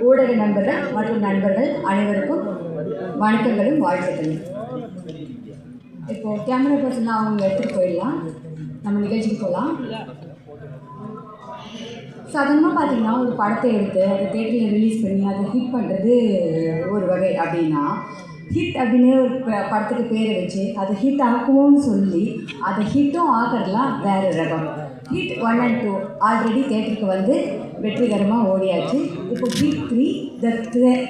ஊடக நண்பர்கள் மற்றும் நண்பர்கள் அனைவருக்கும் வணக்கங்களும் வாழ்த்துக்களும். இப்போது கேமரா பர்சன்லாம் அவங்க எடுத்துகிட்டு போயிடலாம், நம்ம நிகழ்ச்சிக்கு போகலாம். சாதாரணமாக பார்த்தீங்கன்னா ஒரு படத்தை எடுத்து அதை தேட்டரில் ரிலீஸ் பண்ணி அதை ஹிட் பண்ணுறது ஒரு வகை. அப்படின்னா ஹிட் அப்படின்னு ஒரு படத்துக்கு பேரை வச்சு அதை ஹிட் ஆக்குவோன்னு சொல்லி அதை ஹிட்டும் ஆகிறதுலாம் வேறு ரகம். ஹிட் 1 and 2 ஆல்ரெடி தேட்டருக்கு வந்து வெற்றிகரமாக ஓடியாச்சு. இப்போ hit 3 the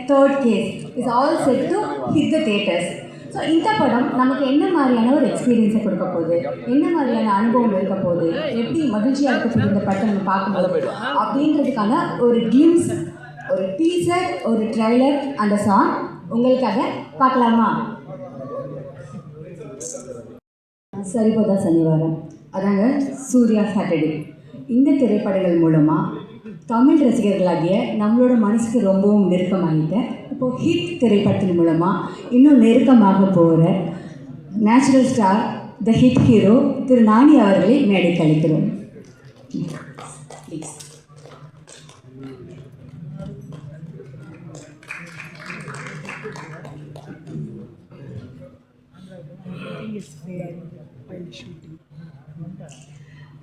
third case is all set to hit the theatres. So இந்த படம் நமக்கு என்ன மாதிரியான ஒரு எக்ஸ்பீரியன்ஸை கொடுக்க போகுது, என்ன மாதிரியான அனுபவம் இருக்க போகுது, எப்படி மகிழ்ச்சியாக இருக்க போகுது இந்த படத்தை நம்ம பார்க்கும்போது அப்படின்றதுக்கான ஒரு கிளிம்ஸ், ஒரு டீசர், ஒரு ட்ரைலர், அந்த சாங் உங்களுக்காக பார்க்கலாமா? சரிபோதா சனிவாரம், அதாங்க சூர்யா சாட்டர்டே. இந்த திரைப்படங்கள் மூலமாக தமிழ் ரசிகர்களாகிய நம்மளோட மனசுக்கு ரொம்பவும் நெருக்கமாகிட்டேன். இப்போது ஹிட் திரைப்படத்தின் மூலமாக இன்னும் நெருக்கமாக போகிற natural star the hit hero திரு நானி அவர்களை மேடைக்கு அளிக்கிறோம்.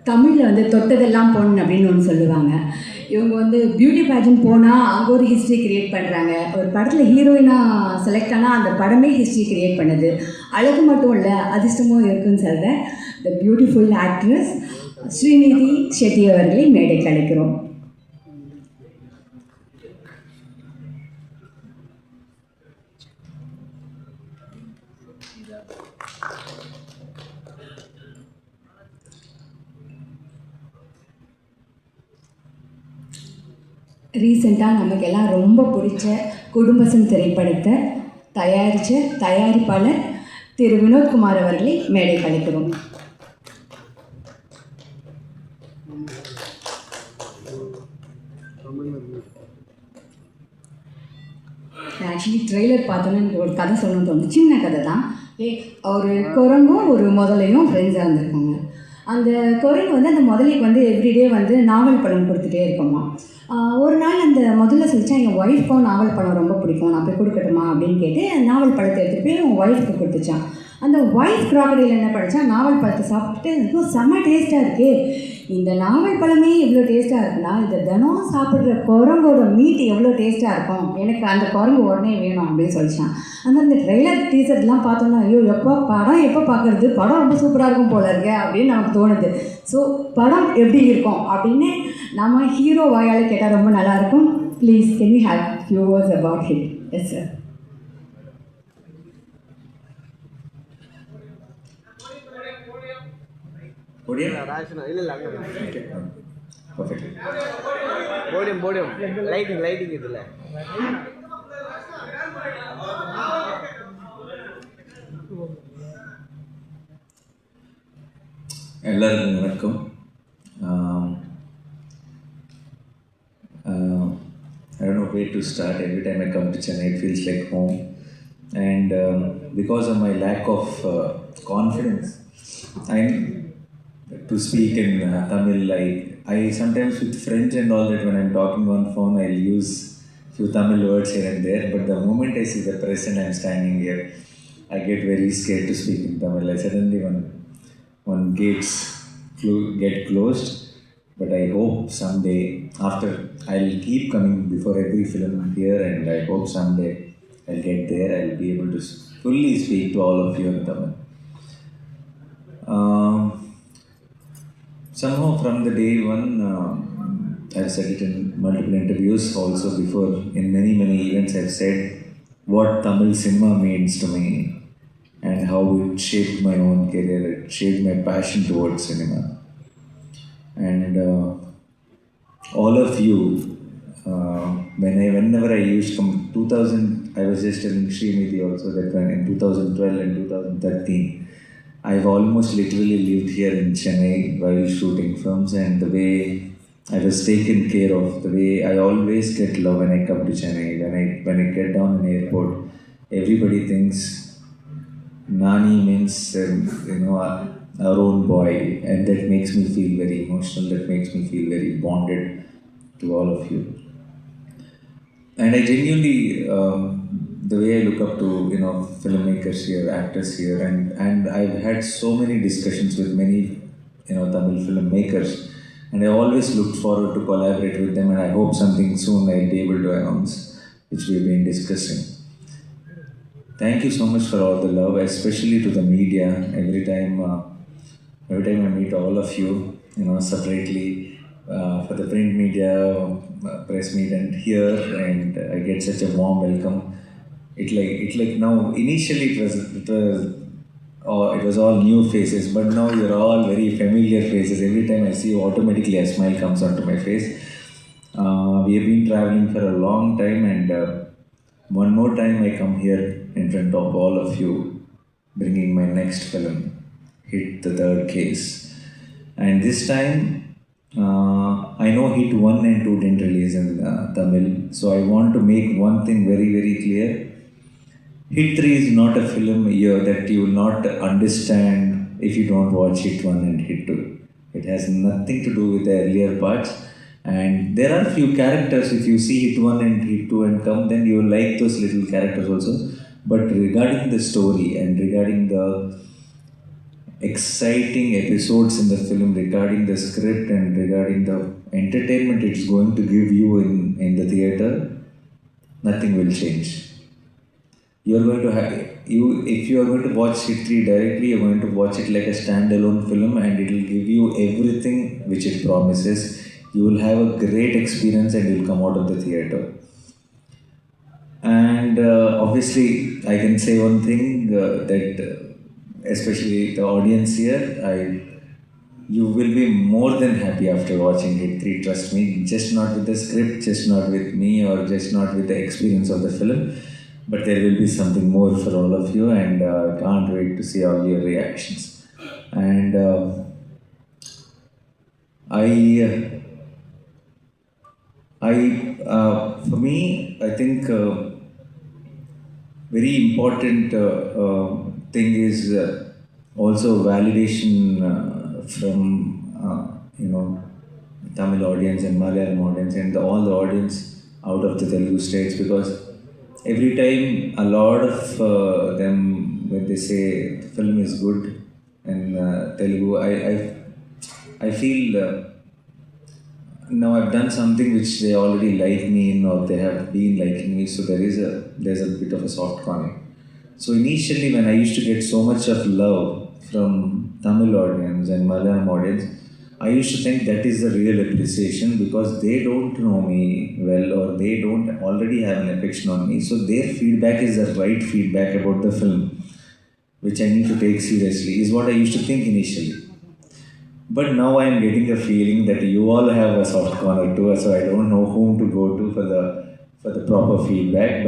தமிழில் வந்து தொட்டதெல்லாம் பொண்ணு அப்படின்னு ஒன்று சொல்லுவாங்க. இவங்க வந்து பியூட்டி பேஜன் போனால் அங்கே ஒரு ஹிஸ்ட்ரி க்ரியேட் பண்ணுறாங்க. ஒரு படத்தில் ஹீரோயினாக செலக்ட் ஆனால் அந்த படமே ஹிஸ்ட்ரி க்ரியேட் பண்ணுது. அழகு மட்டும் இல்லை, அதிர்ஷ்டமும் இருக்குன்னு சொல்கிற the beautiful actress Srinidhi Shetty அவர்களை மேடைக்கு அழைக்கிறோம். ரீசெண்டாக நமக்கு எல்லாம் ரொம்ப பிடிச்ச குடும்பசன் திரைப்படத்தை தயாரித்த தயாரிப்பாளர் திரு வினோத்குமார் அவர்களை மேடை அழைக்கிறோம். ஆக்சுவலி ட்ரெய்லர் பார்த்தோன்னா எனக்கு ஒரு கதை சொல்லணும்னு தோணுது. சின்ன கதை தான். ஒரு குரங்கும் ஒரு முதலையும் ஃப்ரெண்ட்ஸாக இருந்திருக்காங்க. அந்த குரங்கு வந்து அந்த முதலைக்கு வந்து எவ்ரிடே வந்து நாவல் பழம் கொடுத்துட்டே இருக்குமா. ஒரு நாள் அந்த முதல்ல சொல்லிச்சா என் ஒய்ஃப்க்கும் நாவல் பழம் ரொம்ப பிடிக்கும், நான் போய் கொடுக்கட்டுமா அப்படின்னு கேட்டு நாவல் பழத்தை எடுத்துகிட்டு போய் அவன் ஒய்ஃப்க்கு கொடுத்துச்சான். அந்த ஒய்ஃப் க்ராக்கடையில் என்ன படித்தா நாவல் பழத்தை சாப்பிட்டுட்டு இன்னும் செம்ம டேஸ்ட்டாக இருக்கே, இந்த நாவல் பழமே எவ்வளோ டேஸ்ட்டாக இருக்குன்னா இந்த தினம் சாப்பிட்ற குரங்கோட மீட் எவ்வளோ டேஸ்ட்டாக இருக்கும், எனக்கு அந்த குரங்கு உடனே வேணும் அப்படின்னு சொல்லிச்சான். அந்த ட்ரெய்லர் டீசர்லாம் பார்த்தோன்னா ஐயோ எப்போ பார்க்குறது, படம் ரொம்ப சூப்பராக இருக்கும் போல இருக்கு அப்படின்னு நமக்கு தோணுது. ஸோ படம் எப்படி இருக்கும் அப்படின்னு நம்ம ஹீரோ வாயால் கேட்டால் ரொம்ப நல்லாயிருக்கும். Please can you have few words about hit? Yes sir. Lighting இதுல எல்லாருக்கும் வணக்கம். I don't know where to start. Every time I come to Chennai, it feels like home. And because of my lack of confidence, to speak in Tamil, I sometimes with French and all that, when I'm talking on phone, I'll use few Tamil words here and there. But the moment I see the press and I'm standing here, I get very scared to speak in Tamil. I suddenly one gates get closed. But I hope someday, after I'll keep coming before every film here, and I hope someday I'll get there. I'll be able to fully speak to all of you in Tamil. Somehow from the day one, I've said it in multiple interviews, also before in many events, I've said what Tamil cinema means to me and how it shaped my own career, it shaped my passion towards cinema. And all of you, whenever I used from 2000, I was just telling Srinidhi also that when in 2012 and 2013, I've almost literally lived here in Chennai while shooting films, and the way I was taken care of, the way I always get love when I come to Chennai. When I get down in airport, everybody thinks Nani means our own boy, and that makes me feel very emotional, that makes me feel very bonded to all of you. And I genuinely, the way I look up to filmmakers here, actors here, and I've had so many discussions with many Tamil filmmakers, and I always looked forward to collaborate with them, and I hope something soon I'll be able to announce, which we've been discussing. Thank you so much for all the love, especially to the media. Every time I meet all of you, separately for the print media, press meet, and here, and I get such a warm welcome. It like now. Initially, it was all new faces, but now you're all very familiar faces. Every time I see you, automatically a smile comes onto my face. We have been traveling for a long time, and one more time I come here in front of all of you, bringing my next film, Hit the Third Case. And this time, I know Hit 1 and 2 didn't release in Tamil, so I want to make one thing very, very clear. Hit 3 is not a film year that you will not understand if you don't watch Hit 1 and Hit 2. It has nothing to do with the earlier parts. And there are few characters, if you see Hit 1 and Hit 2 and come, then you will like those little characters also. But regarding the story and regarding the exciting episodes in the film, regarding the script and regarding the entertainment it's going to give you in the theater, nothing will change. You're going to have you if you are going to watch Hit 3 directly, you're going to watch it like a standalone film, and it will give you everything which it promises. You will have a great experience and you'll come out of the theater. And obviously, I can say one thing that especially the audience here, you will be more than happy after watching Hit 3. Trust me, just not with the script, just not with me, or just not with the experience of the film, but there will be something more for all of you, and can't wait to see all your reactions. And for me, I think very important thing is also validation from Tamil audience and Malayalam audience and all the audience out of the Telugu states, because every time a lot of them, when they say the film is good in Telugu, I feel now I've done something which they already like me in, or they have been liking me, so there's a bit of a soft corner. So initially, when I used to get so much of love from Tamil audience and Malayalam audience, I used to think that is the real appreciation, because they don't know me well, or they don't already have an affection on me. So their feedback is the right feedback about the film, which I need to take seriously, is what I used to think initially. But now I am getting a feeling that you all have a soft corner too, so I don't know whom to go to for the proper feedback.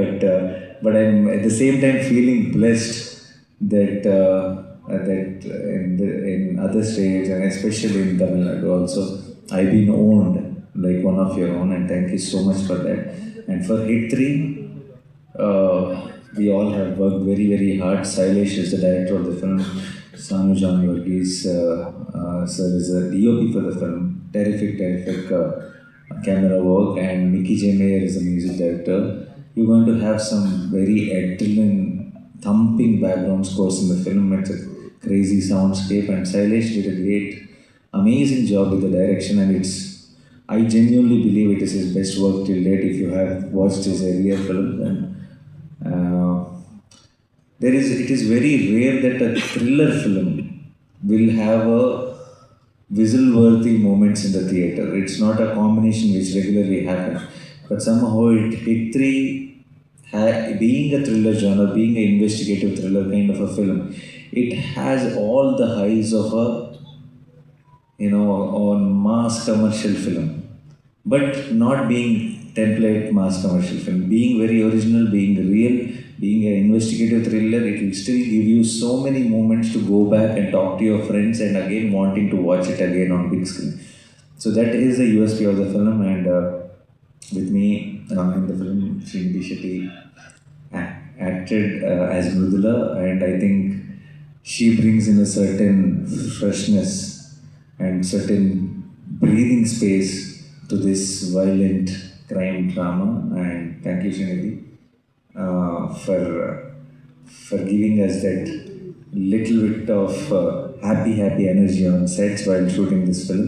But I'm at the same time feeling blessed that in other states, and especially in Tamil Nadu also, I've been owned like one of your own, and thank you so much for that. And for Hit 3, we all have worked very, very hard. Sailesh is the director of the film. Sanu John Varghese sir is a DOP for the film. Terrific camera work. And Mickey J. Mayer is the music director. You're going to have some very adrenaline thumping background scores in the film. It's a crazy soundscape, and Sailesh did a great, amazing job with the direction, and I genuinely believe it is his best work till date. If you have watched his earlier films, and it is very rare that a thriller film will have a whistle-worthy moments in the theater. It's not a combination which regularly happens, but somehow Hit 3, being a thriller genre, being an investigative thriller kind of a film, it has all the highs of a on mass commercial film, but not being template mass commercial film, being very original, being real, being an investigative thriller. It will still give you so many moments to go back and talk to your friends, and again wanting to watch it again on big screen. So that is the USP of the film. And with me in the film, Srinidhi Shetty acted as Mridula, and I think she brings in a certain freshness and certain breathing space to this violent crime drama. And thank you, Srinidhi, for giving us that little bit of happy energy on sets while shooting this film.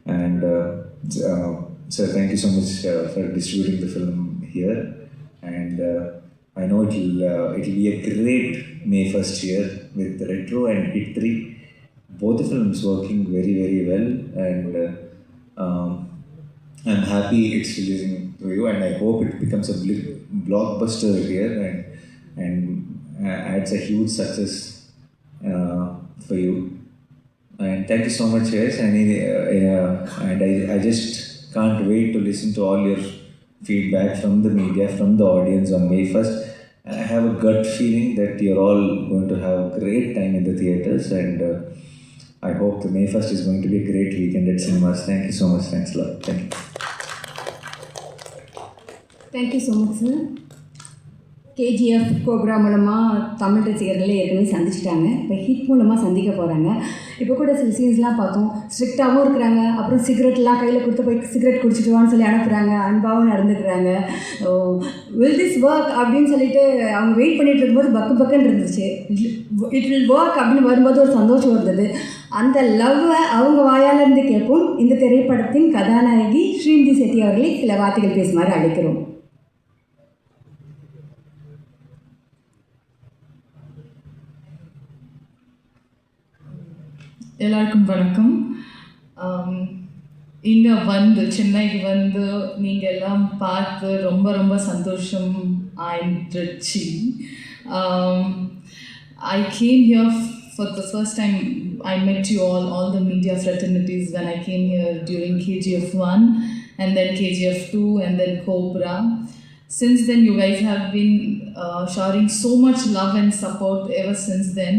And sir, thank you so much for distributing the film here. And I know it'll be a great May 1st year with Retro and Hit 3. Both the films working very, very well. And I'm happy it's releasing to you, and I hope it becomes a blockbuster here and adds a huge success for you. And thank you so much, guys. And I just can't wait to listen to all your feedback from the media, from the audience on May 1st. And I have a gut feeling that you're all going to have a great time in the theaters, and I hope the May 1st is going to be a great weekend at cinemas. Thank you so much. Thanks a lot. Thank you. Thank you so much sir. KGF programme மூலமாக தமிழ் ரசிகர்களே ஏற்கனவே சந்திச்சிட்டாங்க. இப்போ hit மூலமாக சந்திக்க போகிறாங்க. இப்போ கூட சில சீன்ஸ்லாம் பார்த்தோம், ஸ்ட்ரிக்டாகவும் இருக்கிறாங்க, அப்புறம் சிகரெட்லாம் கையில் கொடுத்து போய் சிகரெட் குடிச்சிட்டு வான்னு சொல்லி அனுப்புகிறாங்க, அன்பாகவும் நடந்துக்கிறாங்க. வில் திஸ் ஒர்க் அப்படின்னு சொல்லிட்டு அவங்க வெயிட் பண்ணிகிட்டு இருக்கும்போது பக்குன்னு இருந்துச்சு. இட் வில் ஒர்க் அப்படின்னு வரும்போது ஒரு சந்தோஷம் இருந்தது. அந்த லவ்வை அவங்க வாயாலிருந்து கேட்போம். இந்த திரைப்படத்தின் கதாநாயகி ஸ்ரீநிதி செட்டி அவர்களை சில வார்த்தைகள் பேசுமாறு அழைக்கிறோம். எல்லாருக்கும் வணக்கம். இங்கே வந்து சென்னைக்கு வந்து நீங்கள் எல்லாம் பார்த்து ரொம்ப ரொம்ப சந்தோஷம் ஆயிடுச்சு. I came here for the first time. I met you all the media fraternities when I came here during KGF 1 and then KGF 2 and then Cobra. Since then you guys have been showering so much love and support ever since then.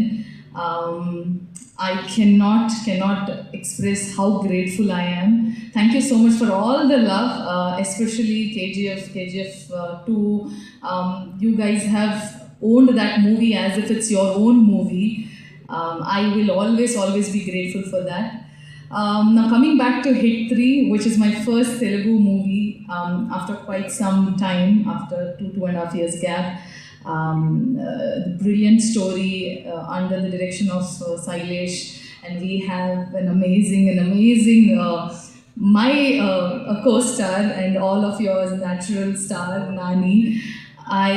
I cannot express how grateful I am. Thank you so much for all the love, especially KGF 2. You guys have owned that movie as if it's your own movie. I will always be grateful for that. Now coming back to Hit 3, which is my first Telugu movie after quite some time, after 2.5 years gap. The brilliant story under the direction of Sailesh, and we have an amazing my co-star and all of yours natural star Nani. I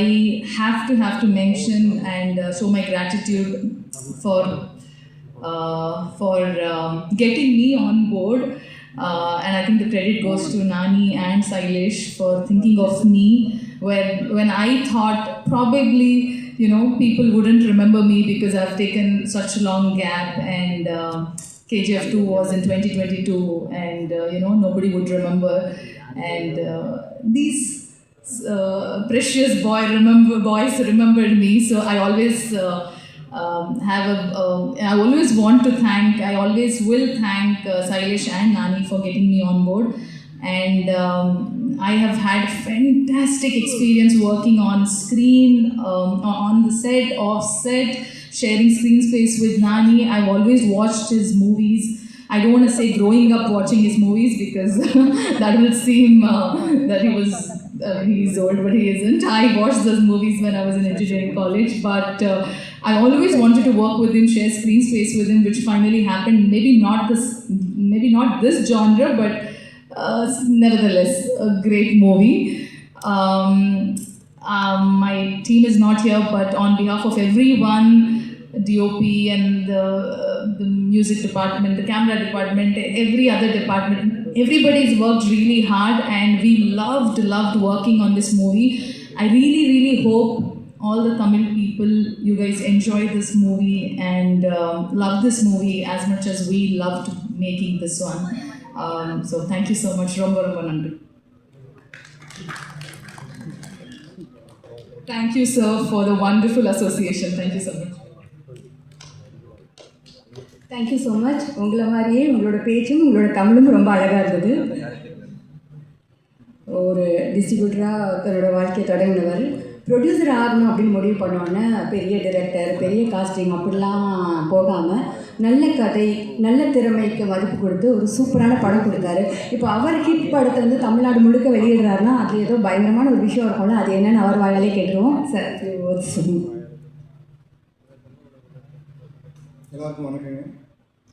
have to mention and show my gratitude for getting me on board, and I think the credit goes to Nani and Sailesh for thinking of me when I thought probably people wouldn't remember me because I've taken such a long gap, and KGF 2 was in 2022, and nobody would remember, and these precious boys remembered me. So I always I always want to thank, I always will thank Sailesh and Nani for getting me on board. And I have had fantastic experience working on screen, on the set, off set, sharing screen space with Nani. I've always watched his movies. I don't want to say growing up watching his movies because that will seem that he's old, but he isn't. I watched those movies when I was in engineering college, but I always wanted to work with him, share screen space with him, which finally happened. Maybe not this genre, but nevertheless, a great movie. My team is not here, but on behalf of everyone, DOP and the music department, the camera department, every other department, everybody's worked really hard, and we loved working on this movie. I really hope all the Tamil people, you guys enjoy this movie and love this movie as much as we loved making this one. So thank you so much. Romba Nandri. Thank you, sir, for the wonderful association. Thank you so much. Thank you so much. உங்களை மாதிரியே உங்களோட பேச்சும் உங்களோட தமிழும் ரொம்ப அழகாக இருந்தது. ஒரு டிஸ்ட்ரிபியூட்டராக தன்னோட வாழ்க்கையை தொடங்கினவர் ப்ரொடியூசர் ஆகணும் அப்படின்னு முடிவு பண்ணோன்னே பெரிய டைரக்டர், பெரிய காஸ்டிங் அப்படிலாம் போகாமல் நல்ல கதை நல்ல திறமைக்கு மதிப்பு கொடுத்து ஒரு சூப்பரான படம் கொடுத்தாரு. இப்போ அவர் ஹிட் படத்தை வந்து தமிழ்நாடு முழுக்க வெளியிடுறாருன்னா அது ஏதோ பயங்கரமான ஒரு விஷயம் இருக்கும்ல, அது என்னன்னு அவர் வாயாலே கேட்டுருவோம் சார். சொல்லுங்கள். எல்லாருக்கும் வணக்கங்க.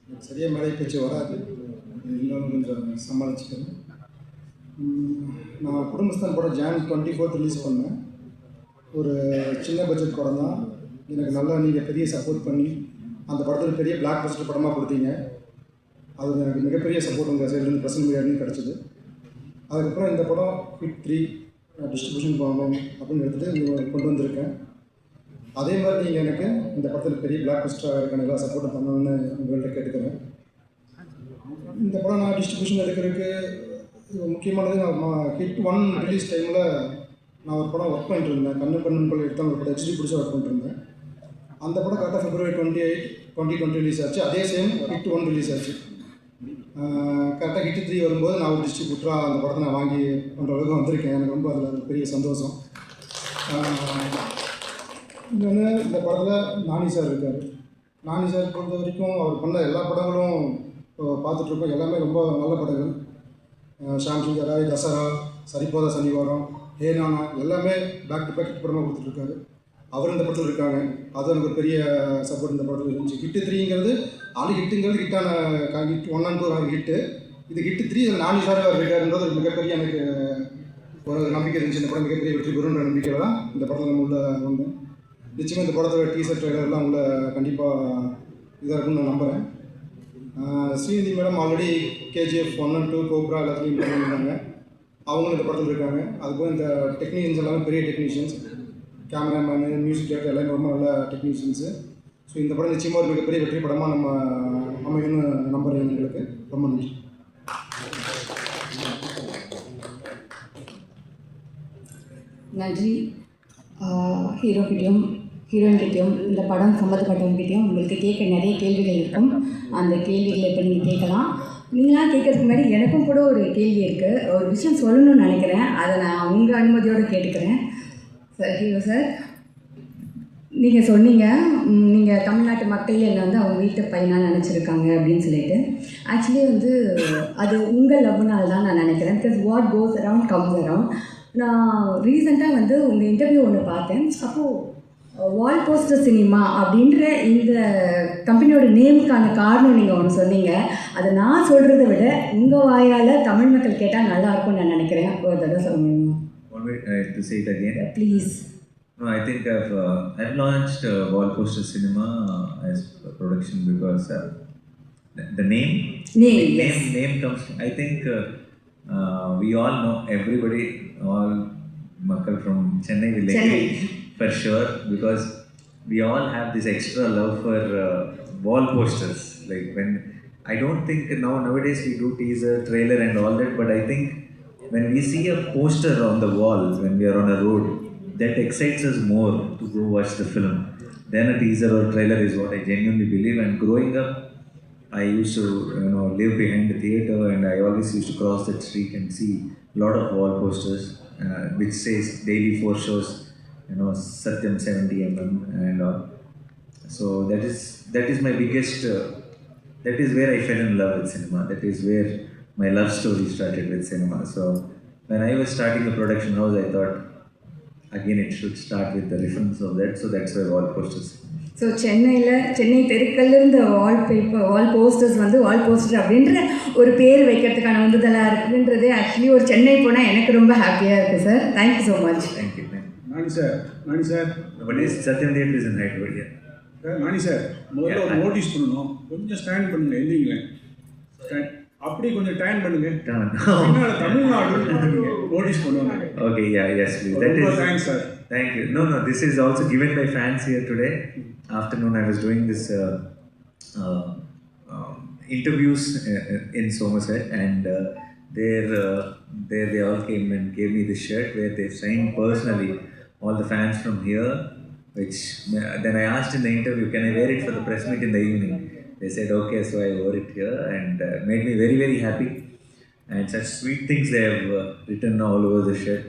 எனக்கு சரியாக மேலே பேச்சு வராது, இன்னொன்று கொஞ்சம் சமாளிச்சுக்கிறேன். நான் குடும்பஸ்தான் படம் Jan 24 ரிலீஸ் பண்ணேன். ஒரு சின்ன பட்ஜெட் படம் தான். எனக்கு நல்லா நீங்கள் பெரிய சப்போர்ட் பண்ணி அந்த படத்தில் பெரிய பிளாக் பஸ்டர் படமாக கொடுத்தீங்க. அது எனக்கு மிகப்பெரிய சப்போர்ட் உங்கள் சைட்லேருந்து பிரசன்ட் மீடியான்னு கிடச்சிது. அதுக்கப்புறம் இந்த படம் ஹிட் 3 டிஸ்ட்ரிபியூஷன் பண்ணணும் அப்படின்னு எடுத்துகிட்டு கொண்டு வந்திருக்கேன். அதே மாதிரி நீங்கள் எனக்கு இந்த படத்தில் பெரிய பிளாக் பஸ்டராக இருக்க எல்லா சப்போர்ட்டும் பண்ணணும்னு உங்கள்கிட்ட கேட்டுக்கிறேன். இந்த படம் நான் டிஸ்ட்ரிபியூஷன் எடுக்கிறதுக்கு முக்கியமானது, நான் ஹிட் 1 ரிலீஸ் டைமில் நான் ஒரு படம் ஒர்க் பண்ணிட்டு இருந்தேன். கண்ணுக்குள்ள எடுத்த ஒரு படம் HD பிடிச்சி ஒர்க் பண்ணிட்டு இருந்தேன். அந்த படம் கரெக்டாக February 28, 2020 ரிலீஸ் ஆச்சு. அதே சேம் ஹிட் 1 ரிலீஸ் ஆச்சு. கரெக்டாக ஹிட் 3 வரும்போது நான் ஒரு டிஸ்ட்ரிபியூட்டராக அந்த படத்தை நான் வாங்கி பண்ணுற அளவுக்கு வந்திருக்கேன். எனக்கு ரொம்ப அதில் பெரிய சந்தோஷம். இன்னொன்று, இந்த படத்தில் நானி சார் இருக்கார். நானி சார் பொறுத்த வரைக்கும் அவர் பண்ண எல்லா படங்களும் பார்த்துட்ருக்கோம். எல்லாமே ரொம்ப நல்ல படங்கள். ஷாம் சுந்தராய், தசரா, சரிபோதா சனிவாரம், ஹேனானா எல்லாமே பேக் டு பேக் ஹிட் படமாக கொடுத்துட்ருக்காரு. அவர் இந்த படத்தில் இருக்காங்க. அது எனக்கு ஒரு பெரிய சப்போர்ட் இந்த படத்தில் இருந்துச்சு. ஹிட் 3ங்கிறது ஆல்ரெடி ஹிட்டுங்கிறது ஹிட்டான ஹிட் 1 and 2 ஹிட்டு. இது ஹிட் 3 இதில் நானி சார் அவர் இருக்காருன்றது ஒரு மிகப்பெரிய எனக்கு ஒரு நம்பிக்கை இருந்துச்சு. இந்த படம் மிகப்பெரிய வெற்றி பெறுன்ற நம்பிக்கையில் தான் இந்த படத்தில் நம்ம உள்ள வந்தேன். நிச்சயமாக இந்த படத்தோட டீசர் ட்ரெய்லர்லாம் உங்களை கண்டிப்பாக இதாக இருக்குன்னு நான் நம்புகிறேன். Srinidhi madam already KGF 1 and 2 cobra எல்லாத்துலேயும் பண்ணியிருந்தாங்க. அவங்களும் இந்த படத்தில் இருக்காங்க. அதுபோல் இந்த டெக்னீஷியன்ஸ் எல்லாமே பெரிய டெக்னீஷியன்ஸ், கேமராமேனு, மியூசிக் டேரக்டர் எல்லாமே ரொம்ப நல்ல டெக்னீஷியன்ஸு. ஸோ இந்த படம் நிச்சயமாக ஒரு மிகப்பெரிய வெற்றி படமாக நம்ம அமையும்னு நம்புகிறேன். எங்களுக்கு ரொம்ப நன்றி. நன்றி. ஹீரோக்கிட்டையும் ஹீரோயின்கிட்டையும் இந்த படம் சம்மந்தப்பட்டவங்ககிட்டையும் உங்களுக்கு கேட்க நிறைய கேள்விகள் இருக்கும். அந்த கேள்விகளை இப்போ நீங்கள் கேட்கலாம். நீங்களாம் கேட்கறதுக்கு முன்னாடி எனக்கும் கூட ஒரு கேள்வி இருக்குது. ஒரு விஷயம் சொல்லணும்னு நினைக்கிறேன். அதை நான் உங்கள் அனுமதியோடு கேட்டுக்கிறேன். சார், ஹீரோ சார், நீங்கள் சொன்னீங்க நீங்கள் தமிழ்நாட்டு மக்கள் என்னை வந்து அவங்க வீட்டு பையனாக நினச்சிருக்காங்க அப்படின்னு சொல்லிட்டு. ஆக்சுவலி வந்து அது உங்கள் லவ்னால் தான் நான் நினைக்கிறேன். Because what goes around comes around. நான் ரீசெண்டாக வந்து உங்கள் இன்டர்வியூ ஒன்று பார்த்தேன். அப்போது வால் போஸ்டர் சினிமா அப்படின்ற இந்த கம்பெனியோட நேமுக்கான காரணம் நீங்கள் ஒன்று சொன்னீங்க. அதை நான் சொல்கிறத விட உங்கள் வாயால் தமிழ் மக்கள் கேட்டால் நல்லாயிருக்கும்னு நான் நினைக்கிறேன். ஒரு தடவை சொல்ல முடியுமா? To say it again? Please. No, I think I've launched Wall Poster Cinema as a production because the name Yes. name comes. I think we all know, everybody, all Makkal from Chennai will agree for sure, because we all have this extra love for wall posters. Like, when I don't think nowadays we do teaser, trailer and all that, but I think when we see a poster on the wall when we are on a road, that excites us more to go watch the film than a teaser or trailer, is what I genuinely believe. And growing up, I used to live behind the theatre, and I always used to cross that street and see a lot of wall posters which says daily 4 shows, Satyam 70mm and all. So that is my biggest that is where I fell in love with cinema. That is where my love story started with cinema. So when I was starting a production house, I thought again it should start with the reference of that. So that's why wall posters. So Chennai தெருக்கல்ல இருந்த wall posters வந்து wall poster அப்படின்ற ஒரு பேர் வைக்கிறதுக்கான உந்துதலாக இருக்குன்றது actually ஒரு சென்னை போனால் எனக்கு ரொம்ப ஹாப்பியாக இருக்குது sir. Thank you so much. Thank you. Nani sir But is Satyam Theatre is in Hyderabad here. Nani sir, முதல்ல ஒரு நோட்டீஸ் பண்ணணும். கொஞ்சம் ஸ்டாண்ட் பண்ணுங்க, எழுதிங்களேன். அப்படியே கொஞ்சம் டைம் பண்ணுங்க. தமிழ்நாடு நோட்டீஸ் பண்ணுவாங்க. Okay, yes, please. That is. Thanks, sir. Thank you. No, this is also given by fans here today. Afternoon, I was doing this interviews in Somerset, and there they all came and gave me this shirt where they signed personally all the fans from here. Which then I asked in the interview, can I wear it for the press meet in the evening? They said okay, so I wore it here, and made me very, very happy. And such sweet things they have written all over the shirt.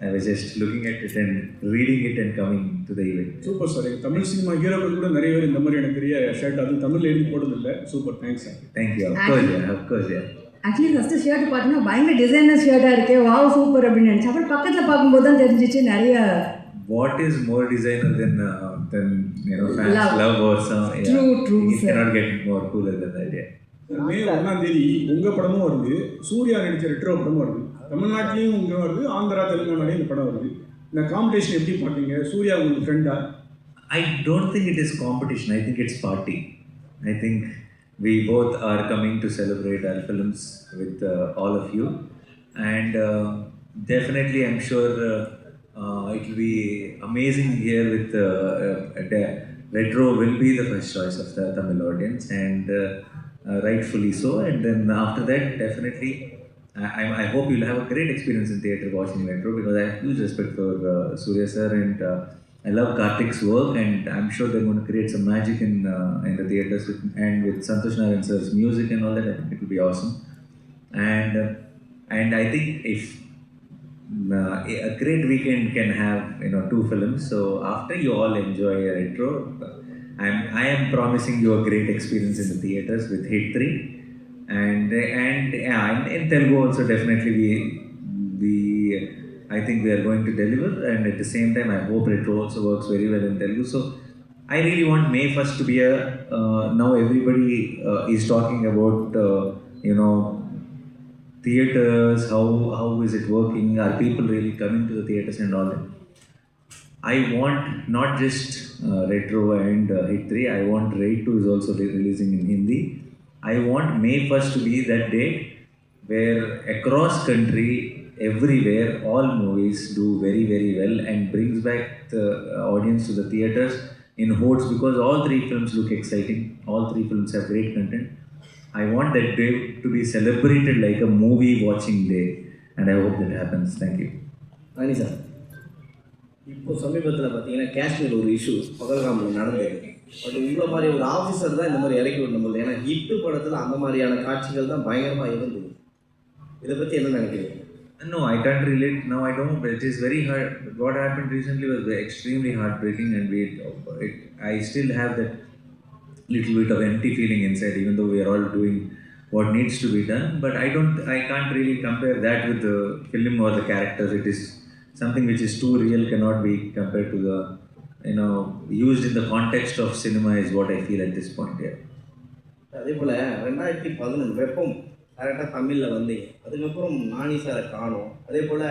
I was just looking at it and reading it and coming to the event. Super sir. எங்கள் Tamil cinema ஹீரோக்கள் கூட நிறைய பேர் இந்த மாதிரி எனக்கு பெரிய shirt அது தமிழில் எழுதி போட்டதில்லை. Super, thanks sir. Thank you. Of course, yeah. Actually first shirt பார்த்தீங்கன்னா பயங்கர டிசைனர் ஷர்ட்டாக இருக்கே, வாவ் சூப்பர் அப்படின்னு நினச்சேன். அப்புறம் பக்கத்தில் பார்க்கும்போது தான் தெரிஞ்சிச்சு நிறைய. What is more designer than fans love or some? Yeah. True. You cannot get more cooler than that. Yeah. மே 1ஆம் தேதி உங்கள் படமும் வருது, சூர்யா நடித்த ரெட்ரோ படமும் வருது. தமிழ்நாட்டிலையும் இங்கே வருது, ஆந்திரா தெலுங்கானாலையும் இந்த படம் வருது. இந்த காம்படிஷன் எப்படி பார்த்தீங்க? சூர்யா உங்களுக்கு ஃப்ரெண்டா? I don't think it is competition. I think it's party. I think we both are coming to celebrate our films with all of you, and definitely I'm sure it will be amazing here with retro will be the first choice of the Tamil audience, and rightfully so. And then after that, definitely I hope you'll have a great experience in theatre watching retro, because I have huge respect for Surya sir, and I love Karthik's work, and I'm sure they're going to create some magic in the theatres and with Santosh Narayan sir's music and all that. I think it will be awesome, and I think if a great weekend can have 2 films. So after you all enjoy a retro, I am promising you a great experience in the theatres with Hit 3, and in Telugu also definitely we I think we are going to deliver, and at the same time I hope retro also works very well in Telugu. So I really want May 1st to be now everybody is talking about theatres, how is it working, are people really coming to the theatres and all that. I want not just retro and Hit 3, I want Raid 2 is also releasing in Hindi. I want May 1st to be that day where across country, everywhere, all movies do very, very well and brings back the audience to the theatres in hordes, because all 3 films look exciting, all 3 films have great content. I want that day to be celebrated like a movie watching day, and I hope that happens. Thank you. Rani sir, இப்போ சமீபத்தில் பார்த்தீங்கன்னா காஷ்மீர் ஒரு issue பகல்காமில் நடந்தது. But உங்களை மாதிரி ஒரு officer தான் இந்த மாதிரி இறக்கி விடணும் போது, ஏன்னா ஹிட்டு படத்தில் அந்த மாதிரியான காட்சிகள் தான் பயங்கரமாக இருந்தது. இதை பற்றி என்ன நினைக்கிறீங்க? No, I can't relate. No, I don't. But it is very hard. What happened recently was extremely heartbreaking, and I still have that little bit of empty feeling inside, even though we are all doing what needs to be done. But I can't really compare that with the film or the characters. It is something which is too real, cannot be compared to the, used in the context of cinema is what I feel at this point. Yeah. அதே போல் 2011 வெப்பம் கரெக்டாக தமிழில் வந்தீங்க. அதுக்கப்புறம் நானி சாரை காணோம். அதே போல்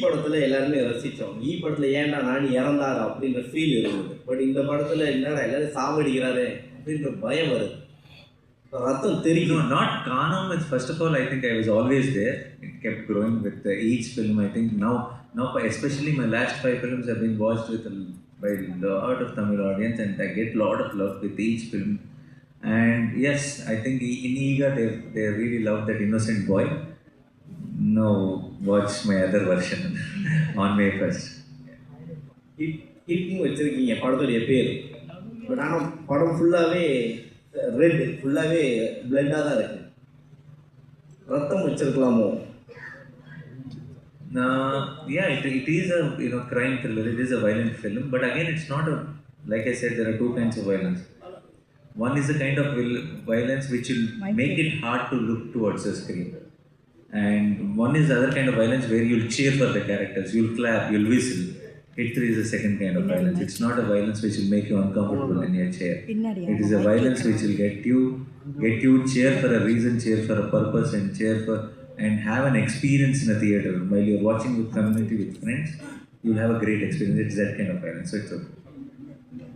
படத்தில் எல்லாருமே ரசித்தோம். படத்தில் ஏன்டா நானி இறந்தாரா அப்படின்ற ஃபீல் இருந்தது. பட் இந்த படத்தில் என்னடா எல்லாரும் சாவடிக்கிறாரு அப்படின்ற பயம் வருது. ரத்தம் தெரியும். Not Kanam. First of all, I think I was always there. It kept growing with each film. I think now especially my last 5 films have been watched by a lot of Tamil audience, and I get a lot of love with each film. And yes, I think in Eega they really love that innocent boy. Now watch my other version on May 1st. ஹிட்னு வச்சுருக்கீங்க படத்துடைய பேர். But ஆனால் படம் ஃபுல்லாகவே red, ஃபுல்லாகவே பிளட்டாக தான் இருக்குது. ரத்தம் வச்சிருக்கலாமோ? Yeah, it is a crime thriller. It is a violent film, but again, it's not like I said, there are 2 kinds of violence. One is the kind of violence which will make it hard to look towards the screen, and one is the other kind of violence where you'll cheer for the characters, you'll clap, you'll whistle. Hit 3 is the second kind of violence. It's not a violence which will make you uncomfortable in your chair. It is a violence which will get you cheer for a reason, cheer for a purpose, and have an experience in a theater while you're watching with community, with friends. You'll have a great experience. It's that kind of violence. So it's okay.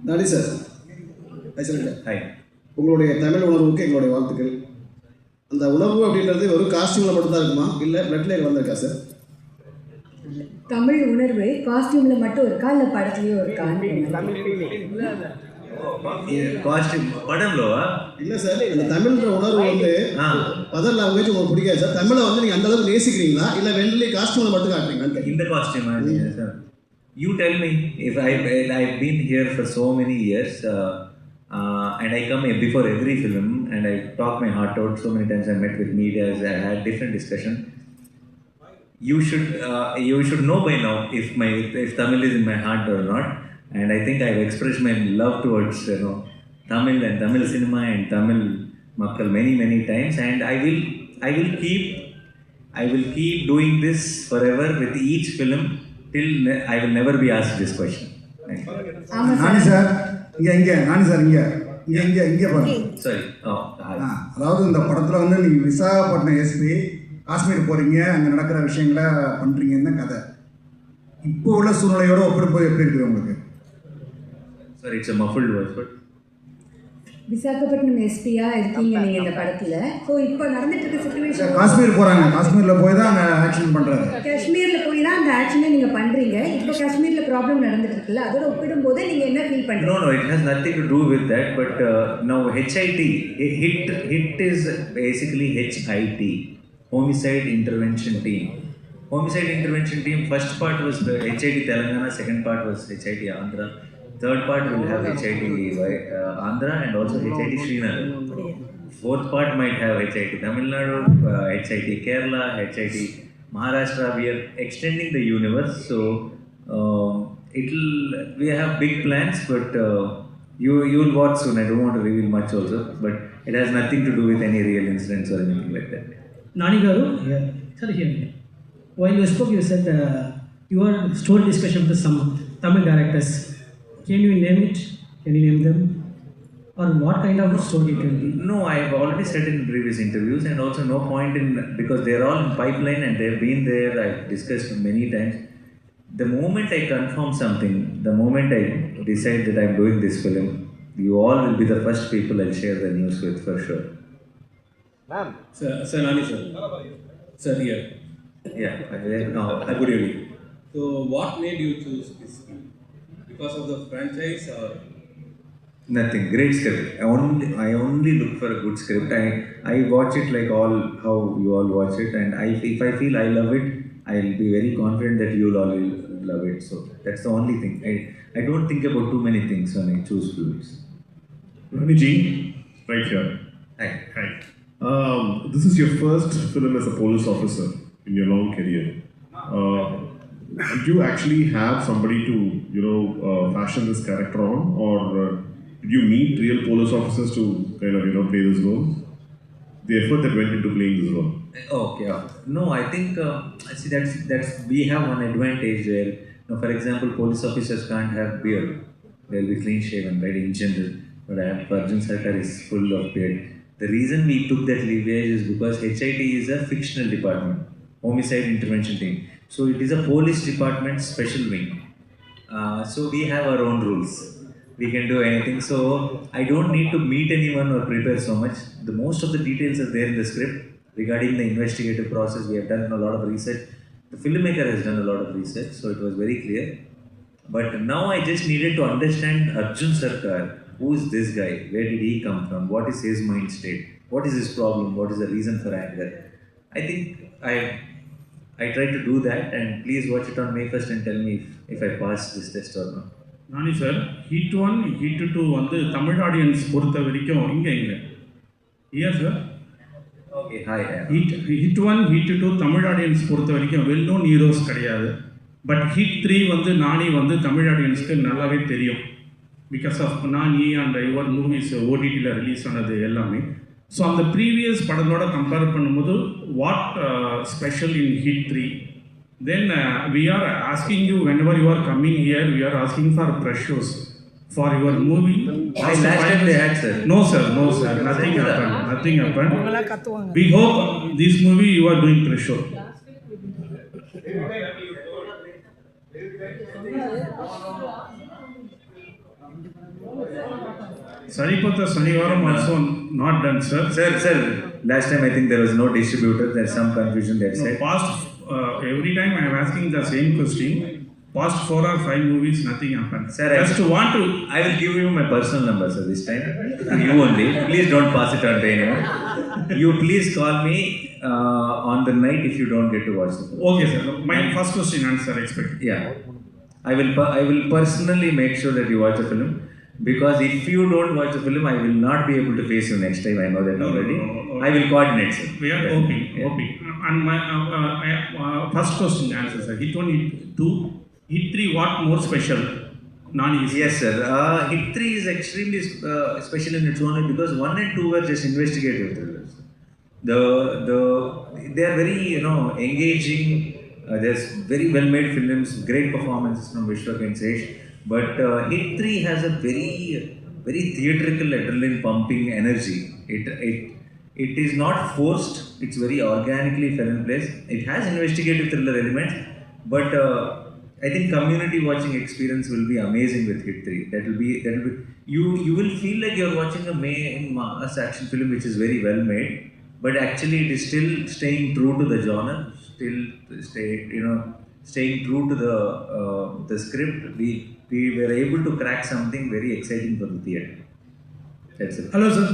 Nani sir, சொல்லுங்கள். Hi. உங்களுடைய தமிழ் உணர்வுக்கு எங்களுடைய வாழ்த்துக்கள். அந்த உணர்வு அப்படின்றது வெறும் காஸ்டியூமில் மட்டும்தான் இருக்குமா, இல்லை பிளட்லேயே வந்திருக்கா சார்? தமிழ் உணர்வு காஸ்டியூமில் மட்டும் இருக்கா, இல்லை படத்துலேயும் இருக்கா? காஸ்டியூம் படம்லோ இல்லை சார், இந்த தமிழ்ன்ற உணர்வு வந்து அதர் லாங்குவேஜ் உங்களுக்கு பிடிக்காது சார். தமிழை வந்து நீங்கள் அந்த அளவுக்கு நேசிக்கிறீங்களா, இல்லை வெள்ளி காஸ்டியூமில் மட்டும் காட்டுறீங்களா? இந்த costume sir, you tell me. If I've been here for so many years, and I come here before every film, and I talk my heart out. So many times I met with media, I had different discussion. you should know by now if Tamil is in my heart or not. And I think I've expressed my love towards Tamil and Tamil cinema and Tamil Makkal many times, and I will keep doing this forever with each film till I will never be asked this question. Thank you. ஆமாம் நானி sir. Sir நானி sir இங்கே பாருங்க. Sorry. Hi. அதாவது இந்த படத்தில் வந்து நீங்கள் Visakhapatnam SP Kashmir போகிறீங்க, அங்கே நடக்கிற விஷயங்களை பண்ணுறீங்கன்னு கதை. இப்போ உள்ள சூழ்நிலையோட ஒப்பிடும்போது எப்படி இருக்குது உங்களுக்கு? Sorry, it's a muffled voice, but Visakhapatnam எஸ்பியா இருக்கீங்க நீங்கள் இந்த படத்தில். ஸோ இப்போ நடந்துட்டு இருக்க சுச்சுவேஷன் காஷ்மீர் போகிறாங்க, காஷ்மீரில் போய் தான் அங்கே ஆக்ஷன் பண்ணுறாரு. காஷ்மீரில் போய் தான் அந்த ஆக்ஷனை நீங்கள் பண்ணுறீங்க. இப்போ காஷ்மீரில் ப்ராப்ளம் நடந்துட்டு இருக்குல்ல, அதோட ஒப்பிடும்போது நீங்கள் என்ன ஃபீல் பண்ணுறீங்க? No, it has nothing to do with that. But now HIT is basically HIT, Homicide Intervention Team. Homicide Intervention Team, first part was the HIT Telangana, second part was HIT Andhra, third part will have HIT Andhra and also HIT Skrn. Fourth part might have HIT Tamil Nadu, HIT Kerala, HIT Maharashtra. We are extending the universe, so we have big plans, but you'll watch soon. I don't want to reveal much also, but it has nothing to do with any real incidents or anything like that. Nani Garu, sir, here. While you spoke, you said your story discussion with some Tamil directors. Can you name it? Can you name them? Or what kind of story it will be? No, I've already said in previous interviews, and also no point in, because they're all in pipeline and they've been there. I've discussed many times. The moment I confirm something, the moment I decide that I'm doing this film, you all will be the first people I'll share the news with for sure. Sir, Nani sir. Sir, here. Yeah, good evening. So, what made you choose this film? Because of the franchise or? Nothing. Great script. I only look for a good script. I watch it like how you all watch it, and if I feel I love it, I'll be very confident that you'll all love it. So that's the only thing. I don't think about too many things when I choose films. Rani ji, right here. Hi. Hi. This is your first film as a police officer in your long career. Did you actually have somebody to, fashion this character on, or did you meet real police officers to kind of, play this role? The effort that went into playing this role. Okay. No, I think see that's we have one advantage where, for example, police officers can't have beard. They'll be clean shaven, right, in general. But Arjun Sarkar is full of beard. The reason we took that leverage is because HIT is a fictional department, Homicide Intervention Team. So it is a police department special wing. So we have our own rules. We can do anything. So I don't need to meet anyone or prepare so much. The most of the details are there in the script. Regarding the investigative process, we have done a lot of research. The filmmaker has done a lot of research, so it was very clear. But now I just needed to understand Arjun Sarkar. Who is this guy? Where did he come from? What is his mind state? What is his problem? What is the reason for anger? I think I tried to do that, and please watch it on May 1st and tell me if I pass this test or not. Nani sir, Hit 1, Hit 2 வந்து Tamil audience பொறுத்த வரைக்கும் இங்கே Here sir. Okay, hi. Hit 1, Hit 2 Tamil audience பொறுத்த வரைக்கும் well known heroes கிடையாது. But Hit 3 வந்து நானி வந்து தமிழ் ஆடியன்ஸ்க்கு நல்லாவே தெரியும். Because of Nani and your movies ஓடிடியில் ரிலீஸ் ஆனது எல்லாமே. ஸோ அந்த ப்ரீவியஸ் படத்தோட கம்பேர் பண்ணும்போது what special in Hit 3? Then we are asking you, whenever you are coming here, we are asking for pressures for your movie. Last time they had, sir. No sir, nothing happened. We hope this movie you are doing pressure. Saripatha Sanivaram also not done, sir. Sir, last time I think there was no distributor. There's some confusion that No, side. Every time I am asking the same question. Past 4 or 5 movies, nothing happened. Sir, I will give you my personal number, sir, this time. You only. Please don't pass it on to anyone. You please call me on the night if you don't get to watch the film. Okay, sir. My first question answer expected. Yeah. I will personally make sure that you watch the film. Because if you don't watch the film, I will not be able to face you next time. I know that already. No. I will coordinate, sir. We are hoping. and my first question answer, sir. Hit 1, hit 2, hit 3. What more special? Nani is Yes, sir. Hit 3 is extremely special in its own way because 1 and 2 were just investigative thrillers. They are very engaging. There's very well made films, great performances from Vishwak and Sesh. But Hit 3 has a very theatrical, adrenaline pumping energy. It is not forced. It's very organically fell in place. It has investigative thriller elements, but I think community watching experience will be amazing with Hit 3. That will be you will feel like you're watching a mass action film which is very well made, but actually it is still staying true to the genre, staying true to the script. We were able to crack something very exciting for the theatre. That's it. Hello, sir.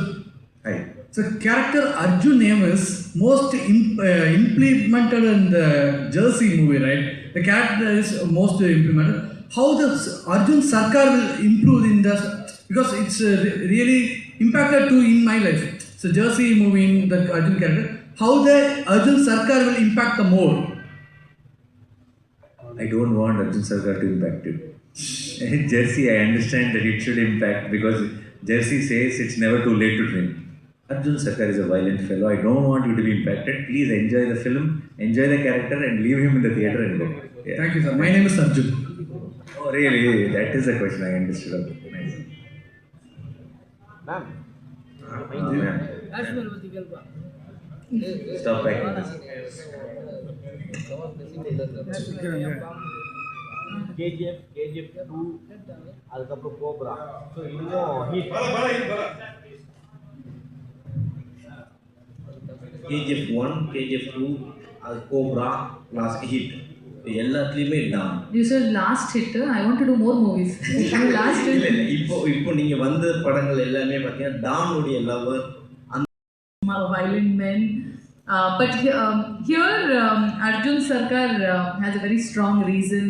Hi. So, character Arjun name is most implemented in the Jersey movie, right? The character is most implemented. How the Arjun Sarkar will improve in the, because it's really impacted too in my life. So, Jersey movie in the Arjun character. How the Arjun Sarkar will impact the more? I don't want Arjun Sarkar to impact it. Jersey, I understand that it should impact because Jersey says it's never too late to drink. Arjun Sarkar is a violent fellow. I don't want you to be impacted. Please enjoy the film, enjoy the character, and leave him in the theatre and go. Yeah. Thank you, sir. My name is Arjun. Oh, really? That is the question I understood. Nice. Ma'am. Ma'am. Stop packing this. KGF 2, அதுக்கப்புறம் cobra. So இதுவும் heat. KGF 1, KGF 2, அது cobra, last hit. எல்லாத்துலேயுமே Don. You said last hit. I want to do more movies. Last hit. இல்லை இப்போ நீங்கள் வந்த படங்கள் எல்லாமே பார்த்தீங்கன்னா டானுடைய lower Violent men. But here Arjun Sarkar has a very strong reason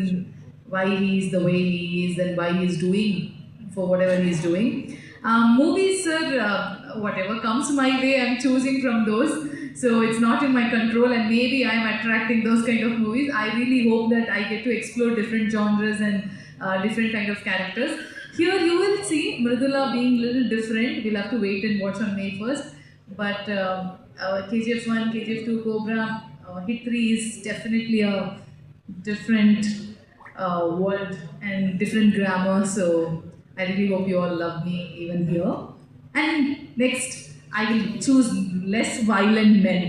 why he is the way he is and why he is doing for whatever he is doing. Movies, sir, whatever comes my way, I'm choosing from those. So it's not in my control, and maybe I'm attracting those kind of movies. I really hope that I get to explore different genres and different kind of characters. Here you will see Mridula being a little different. We'll have to wait and watch on May 1st. But KGF 1, KGF 2, Cobra, Hit 3 is definitely a different world and different grammar. So I really hope you all love me even here. And next, I will choose less violent men.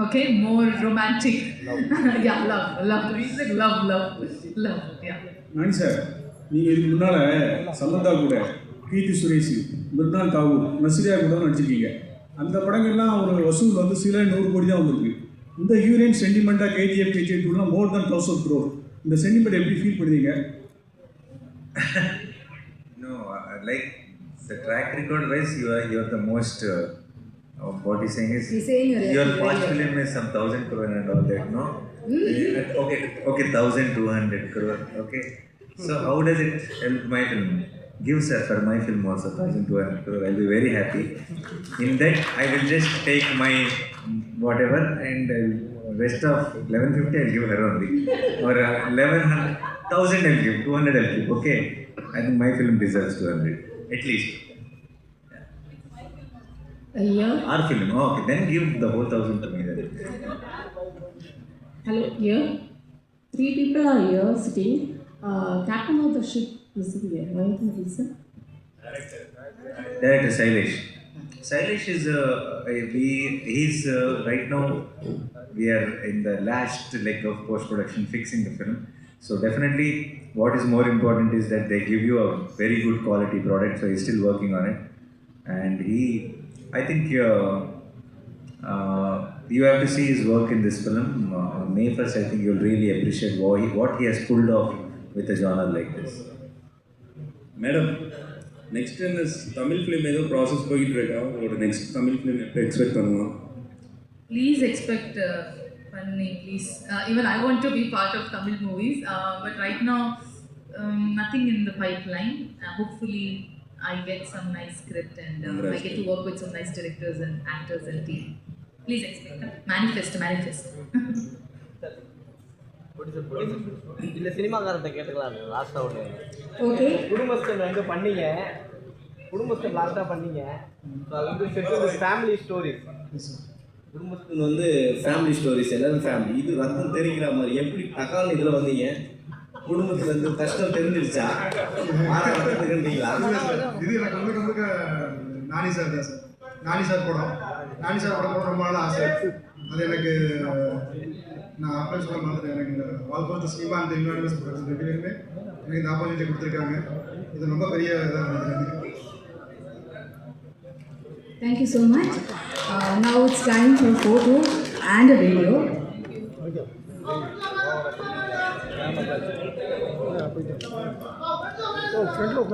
Okay, more romantic. Yeah, love. It's like love. Yeah. Nani sir, நீங்கள் இதுக்கு முன்னால் சமந்தா கூட, கீர்த்தி சுரேஷ், மிர்னால் தாவூர், நசிரியா கூட நடிச்சிருக்கீங்க. அந்த படங்கள்லாம் ஒரு வசூல் வந்து சில 100 கோடி தான் வந்திருக்கு. இந்த ஹீரோயின் சென்டிமெண்ட்டாக கேஜிஎஃப் கேஜிஎஃப்லாம் மோர் தென் 1000 crore. இந்த சென்டிமெண்ட் எப்படி ஃபீல் பண்ணுவீங்க? No, like the track record wise, you are the most. What he's saying is, He's saying your past film is some 1000 crore and all that, no? Okay, 1200 crore. Okay, so how does it help my film? Give sir for my film also 1200 crore. I'll be very happy. In that, I will just take my whatever and rest of 1150 I'll give her only, or 11,000 I'll give, 200 I'll give. Okay, I think my film deserves 200 at least. Yeah. Our film. Oh, okay, then give the whole 1000 to me then. Hello, here. 3 people are here sitting. Captain of the ship is here. Why is the reason? Director Sailesh. Sailesh is he's right now we are in the last leg of post production, fixing the film. So definitely, what is more important is that they give you a very good quality product. So he's still working on it, and I think you have to see his work in this film. May 1st, I think you'll really appreciate what he has pulled off with a genre like this. Madam, next என்ன Tamil film ஏதோ process போயிட்டு இருக்கா? உங்களோட next Tamil film எப்போ expect பண்ணலாம்? Please expect Panni, please. Even I want to be part of Tamil movies, but right now nothing in the pipeline. Hopefully I get some nice script and I get to work with some nice directors and actors and team. Please explain. Manifest. இந்த சினிமாக்காரத்தை கேட்டுக்கலாம் லாஸ்ட்டாக ஒன்று. Okay. குடும்பஸ்தன் வந்து பண்ணீங்க, குடும்பஸ்தன் லாஸ்ட்டாக பண்ணீங்க. So அது வந்து செட்டு ஃபேமிலி ஸ்டோரிஸ். குடும்பஸ்தன் வந்து ஃபேமிலி ஸ்டோரிஸ், எல்லாரும் ஃபேமிலி. இது ரத்தம் தெரிகிற மாதிரி எப்படி தக்காளி இதில் வந்தீங்க? குடும்பத்தில் இருந்து கஷ்டம் தெரிஞ்சிருச்சா? ரத்தத்துக்குன்றீங்களா? இது எனக்கு முழுக்க நானி சார் தான் சார். நானி சார் படம் போட ரொம்ப நாள் ஆசை. அது எனக்கு நான் அப்போ சொல்ல மாதிரி எனக்கு இந்த வாழ்க்கை சினிமா அந்த யூனிவர்ஸ் ப்ரொடக்ஷன் ரெண்டு பேருமே எனக்கு இந்த ஆப்பர்ச்சுனிட்டி கொடுத்துருக்காங்க. இது ரொம்ப பெரிய இதாக நினைக்கிறேன். Thank you so much. Now it's time for photo and a video. Friend लोग